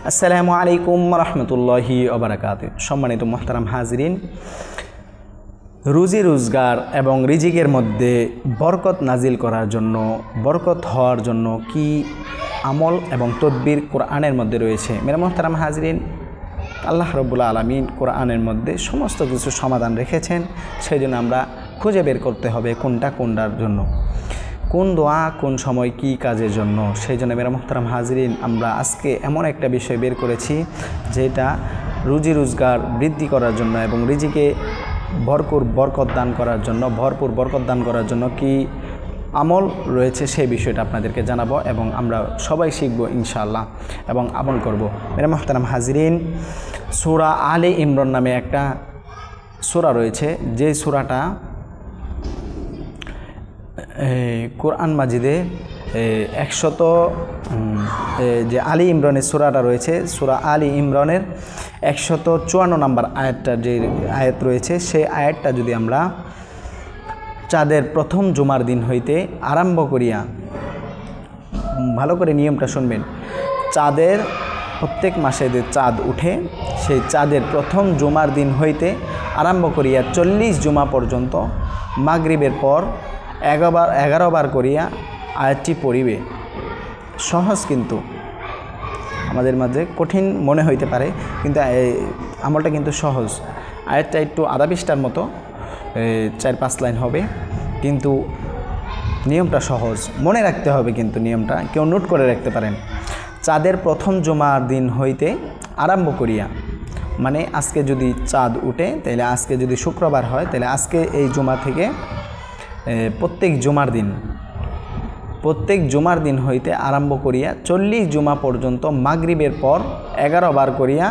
আসসালামু আলাইকুম রহমতুল্লাহি ওবারাকাতুহু। সম্মানিত মুহতারাম হাজিরিন, রুজি রোজগার এবং রিজিকের মধ্যে বরকত নাজিল করার জন্য, বরকত হওয়ার জন্য কি আমল এবং তদবির কোরআনের মধ্যে রয়েছে। মেরা মুহতারাম হাজিরিন, আল্লাহ রাব্বুল আলামিন কোরআনের মধ্যে সমস্ত কিছু সমাধান রেখেছেন। সেই জন্য আমরা খুঁজে বের করতে হবে কোনটার জন্য, কোন দোয়া কোন সময় কি কাজের জন্য। সেই জন্য মেরা মুহতারাম হাজিরিন, আমরা আজকে এমন একটা বিষয় বের করেছি যেটা রুজি রোজগার বৃদ্ধি করার জন্য এবং রিজিকে ভরপুর বরকত দান করার জন্য কি আমল রয়েছে সেই বিষয়টা আপনাদেরকে জানাবো এবং আমরা সবাই শিখব ইনশাআল্লাহ এবং আমল করব। মেরা মুহতারাম হাজিরিন, সূরা আলে ইমরান নামে একটা সূরা রয়েছে, যে সূরাটা কোরআন মাজিদে 100 যে আলী ইমরানের সূরাটা রয়েছে, সূরা আলী ইমরানের 154 নম্বর আয়াতটা যে আয়াত রয়েছে, সেই আয়াতটা যদি আমরা চাঁদের প্রথম জুমার দিন হইতে আরম্ভ করিয়া, ভালো করে নিয়মটা শুনবেন, চাঁদের প্রত্যেক মাসে যে চাঁদ উঠে সেই চাঁদের প্রথম জুমার দিন হইতে আরম্ভ করিয়া 40 জুমা পর্যন্ত মাগরিবের পর 11 বার করিয়া আয়াতটি পড়িবে। সহজ, কিন্তু আমাদের মাঝে কঠিন মনে হইতে পারে, কিন্তু আমলটা কিন্তু সহজ। আয়াতটা একটু আধা পৃষ্ঠার মতো, 4-5 লাইন হবে, কিন্তু নিয়মটা সহজ, মনে রাখতে হবে। কিন্তু নিয়মটা কেউ নোট করে রাখতে পারেন। চাঁদের প্রথম জুমার দিন হইতে আরম্ভ করিয়া, মানে আজকে যদি চাঁদ উঠে, তাহলে আজকে যদি শুক্রবার হয়, তাহলে আজকে এই জুমা থেকে প্রত্যেক জুমার দিন হইতে আরম্ভ করিয়া 40 জুমা পর্যন্ত মাগরিবের পর 11 বার করিয়া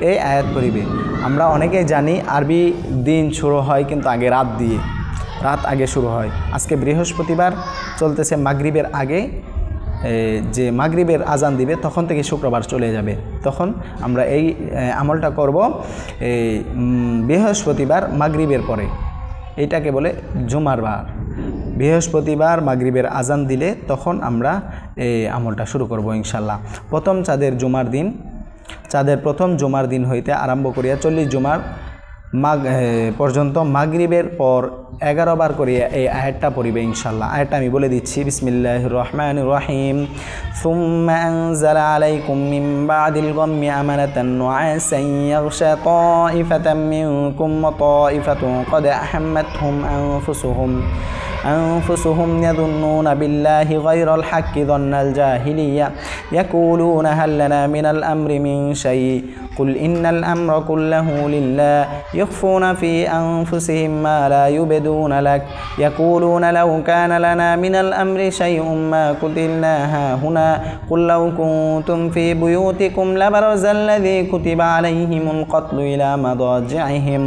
এই আয়াত পড়িবে। আমরা অনেকেই জানি আরবি দিন শুরু হয় কিন্তু আগে রাত আগে শুরু হয়। আজকে বৃহস্পতিবার চলতেছে, মাগরিবের আগে যে মাগরিবের আজান দিবে তখন থেকে শুক্রবার চলে যাবে। তখন আমরা এই আমলটা করব বৃহস্পতিবার মাগরিবের পরে, এইটাকে বলে জুমার বার। বৃহস্পতিবার মাগরিবের আজান দিলে তখন আমরা এই আমলটা শুরু করব ইনশাল্লাহ। চাঁদের প্রথম জুমার দিন হইতে আরম্ভ করিয়া 40 জুমার পর্যন্ত মাগরিবের পর 11 বার করিয়া এই আয়াতটা পড়িবে ইনশাল্লাহ। আয়াতটা আমি বলে দিচ্ছি, বিসমিল্লাহির রহমানির রহিম। সুম্মা আনজালা আলাইকুম মিন বাদিল গাম্মি আমানাতান নুআসান ইয়াগশা তাইফাতাম মিনকুম ওয়া তাইফাতুন ক্বাদ আহাম্মাতহুম أنفسهم يظنون بالله غير الحق ظن الجاهلية يقولون هل لنا من الأمر من شيء قل إن الأمر كله لله يخفون في أنفسهم ما لا يبدون لك يقولون لو كان لنا من الأمر شيء ما قتلنا هاهنا قل لو كنتم في بيوتكم لبرز الذي كتب عليهم القتل إلى مضاجعهم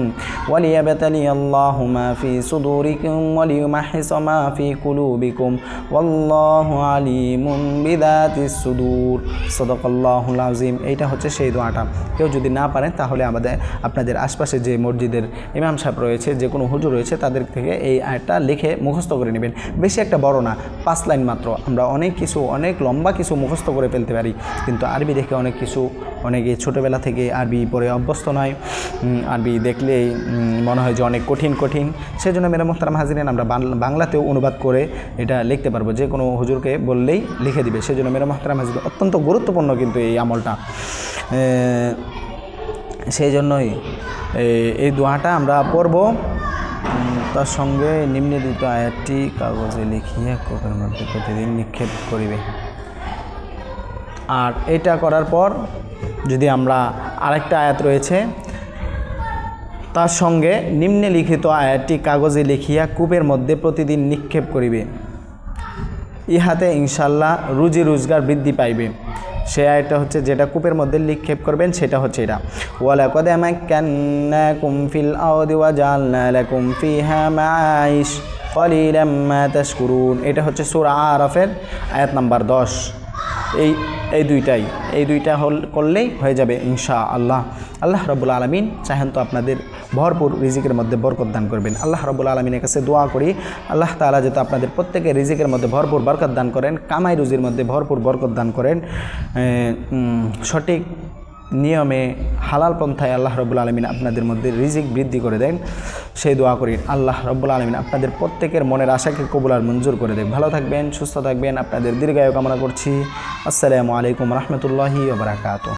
وليبتلي الله ما في صدوركم وليمحص ما في قلوبكم والله عليم بذات الصدور صدق الله العظيم। এইটা হচ্ছে সেই দোয়াটা। কেউ যদি না পারেন তাহলে আপনাদের আশপাশে যে মসজিদের ইমাম সাহেব রয়েছে, যে কোনো হুজুর রয়েছে, তাদের থেকে এই আয়াতটা লিখে মুখস্থ করে নেবেন। বেশি একটা বড় না, 5 লাইন মাত্র। আমরা অনেক লম্বা কিছু মুখস্থ করে ফেলতে পারি, কিন্তু আরবি দেখে অনেকে ছোটোবেলা থেকে আরবি পড়ে অভ্যস্ত নয়। আরবি দেখলেই মনে হয় যে অনেক কঠিন। সেজন্য মেরা মুহতারাম হাজিরিন, আমরা বাংলাতেও অনুবাদ করে এটা লিখতে পারবো, যে কোনো হুজুরকে বললেই লিখে দিবে। সেজন্য মেরা মুহতারাম হাজিরিন, অত্যন্ত গুরুত্বপূর্ণ কিন্তু এই আমলটা। সেই জন্যই এই দোয়াটা আমরা পড়ব। তার সঙ্গে নিম্নলিখিত আয়াতটি কাগজে লিখিয়া কূপের মধ্যে প্রতিদিন নিক্ষেপ করিবে। আর এটা করার পর যদি আমরা আরেকটা আয়াত রয়েছে, তার সঙ্গে নিম্নলিখিত আয়াতটি কাগজে লিখিয়া কূপের মধ্যে প্রতিদিন নিক্ষেপ করিবে, ইহাতে ইনশাল্লাহ রুজি রোজগার বৃদ্ধি পাইবে। সে আয়াতটা হচ্ছে, যেটা কূপের মধ্যে নিক্ষেপ করবেন, সেটা হচ্ছে এটা, ওয়ালাকাদ মাক্কান্নাকুম ফিল আরদি ওয়া জাআলনা লাকুম ফিহা মাআইশ ক্বালিলাম মা তাশকুরুন। এটা হচ্ছে সূরা আরাফের আয়াত নাম্বার 10। এই দুইটা করলেই হয়ে যাবে ইনশাআল্লাহ। আল্লাহ রাব্বুল আলামিন চাহেন তো আপনাদের ভরপুর রিজিকের মধ্যে বরকত দান করবেন। আল্লাহ রাব্বুল আলামিনের কাছে দোয়া করি আল্লাহ তাআলা যাতে আপনাদের প্রত্যেকের রিজিকের মধ্যে ভরপুর বরকত দান করেন, কামাই রুজির মধ্যে ভরপুর বরকত দান করেন, সঠিক নিয়মে হালাল পন্থায় আল্লাহ রাব্বুল আলামিন আপনাদের মধ্যে রিজিক বৃদ্ধি করে দেন, সেই দোয়া করি। আল্লাহ রাব্বুল আলামিন আপনাদের প্রত্যেকের মনের আশাকে কবুল আর মঞ্জুর করে দেন। ভালো থাকবেন, সুস্থ থাকবেন, আপনাদের দীর্ঘায়ু কামনা করছি। আসসালামু আলাইকুম রহমতুল্লাহি ওয়া বারাকাতুহু।